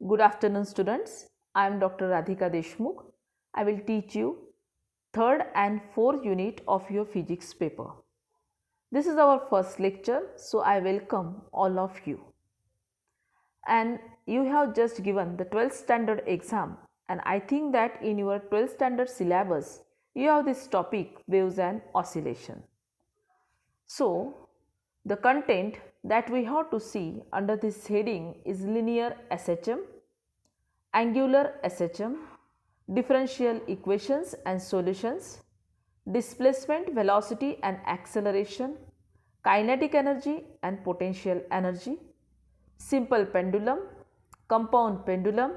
Good afternoon, students. I am Dr. Radhika Deshmukh. I will teach you third and fourth unit of your physics paper. This is our first lecture, so I welcome all of you. And you have just given the 12th standard exam, and I think that in your 12th standard syllabus, you have this topic waves and oscillation. So, the content that we have to see under this heading is linear SHM, angular SHM, differential equations and solutions, displacement, velocity and acceleration, kinetic energy and potential energy, simple pendulum, compound pendulum,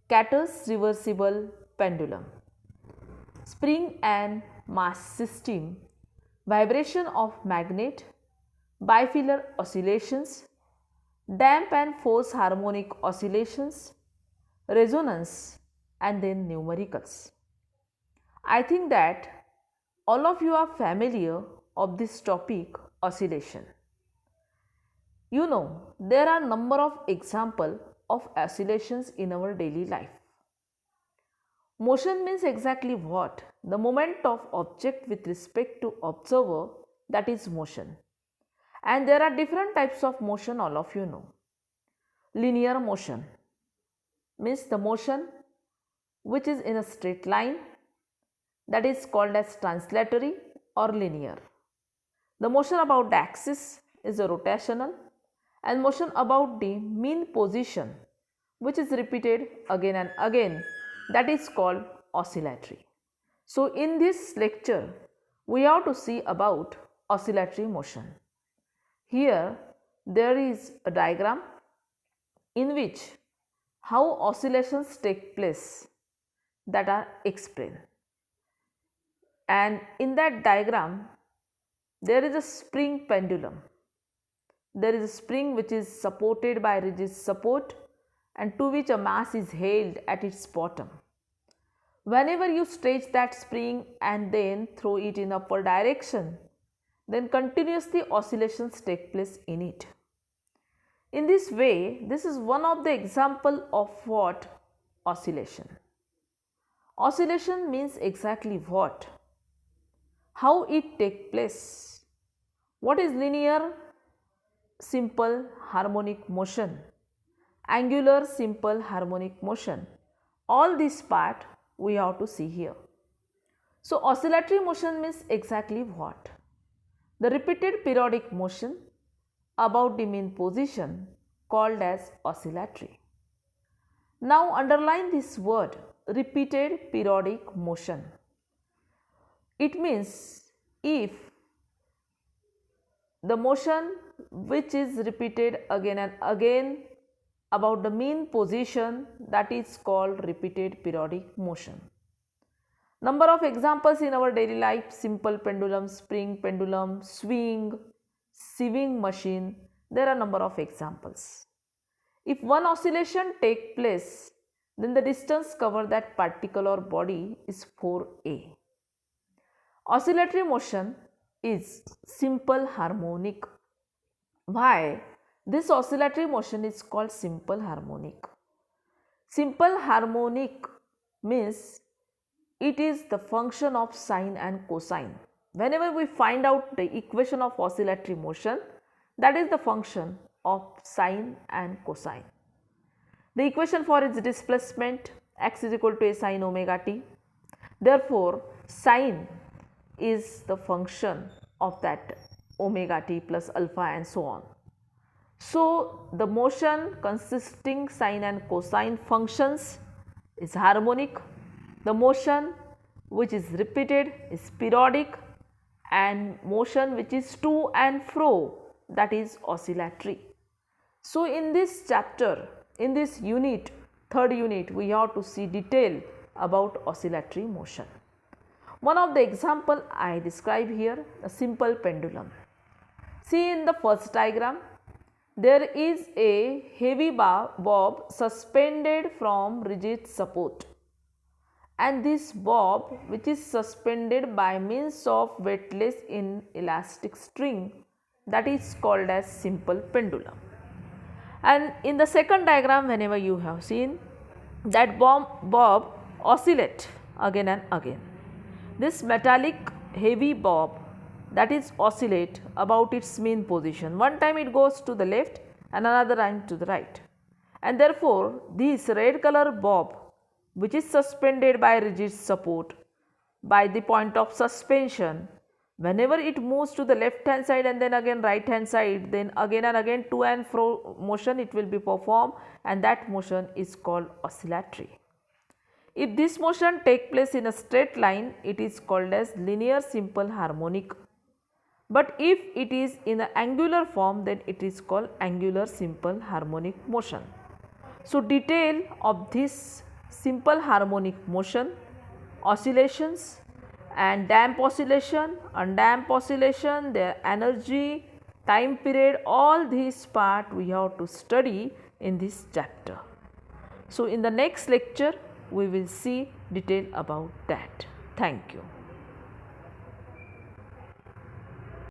Catter's reversible pendulum, spring and mass system, vibration of magnet, bifilar oscillations, damp and force harmonic oscillations, resonance, and then numericals. I think that all of you are familiar of this topic oscillation. You know there are number of examples of oscillations in our daily life. Motion means exactly what? The movement of object with respect to observer, that is motion. And there are different types of motion, all of you know. Linear motion means the motion which is in a straight line, that is called as translatory or linear. The motion about the axis is a rotational, and motion about the mean position which is repeated again and again, that is called oscillatory. So in this lecture we have to see about oscillatory motion. Here there is a diagram in which how oscillations take place that are explained, and in that diagram there is a spring pendulum. There is a spring which is supported by rigid support and to which a mass is held at its bottom. Whenever you stretch that spring and then throw it in upward direction, then continuously oscillations take place in it. In this way, this is one of the example of what? Oscillation. Oscillation means exactly what? How it takes place? What is linear simple harmonic motion? Angular simple harmonic motion? All this part we have to see here. So oscillatory motion means exactly what? The repeated periodic motion about the mean position called as oscillatory. Now underline this word, repeated periodic motion. It means if the motion which is repeated again and again about the mean position, that is called repeated periodic motion. Number of examples in our daily life: simple pendulum, spring pendulum, swing, sieving machine. There are number of examples. If one oscillation takes place, then the distance covered that particular body is 4a. Oscillatory motion is simple harmonic. Why? This oscillatory motion is called simple harmonic. Simple harmonic means it is the function of sine and cosine. Whenever we find out the equation of oscillatory motion, that is the function of sine and cosine. The equation for its displacement, x is equal to a sine omega t. Therefore, sine is the function of that omega t plus alpha and so on. So, the motion consisting sine and cosine functions is harmonic. The motion which is repeated is periodic, and motion which is to and fro, that is oscillatory. So in this chapter, in this unit, third unit, we have to see detail about oscillatory motion. One of the example I describe here, a simple pendulum. See in the first diagram, there is a heavy bob suspended from rigid support, and this bob which is suspended by means of weightless inelastic string, that is called as simple pendulum. And in the second diagram, whenever you have seen that bob oscillate again and again. This metallic heavy bob, that is oscillate about its mean position. One time it goes to the left and another time to the right. And therefore, this red color bob, which is suspended by rigid support by the point of suspension, whenever it moves to the left hand side and then again right hand side, then again and again to and fro motion it will be performed, and that motion is called oscillatory. If this motion take place in a straight line, it is called as linear simple harmonic. But if it is in an angular form, then it is called angular simple harmonic motion. So, detail of this simple harmonic motion, oscillations and damp oscillation, undamp oscillation, their energy, time period, all these part we have to study in this chapter. So, in the next lecture we will see detail about that. Thank you.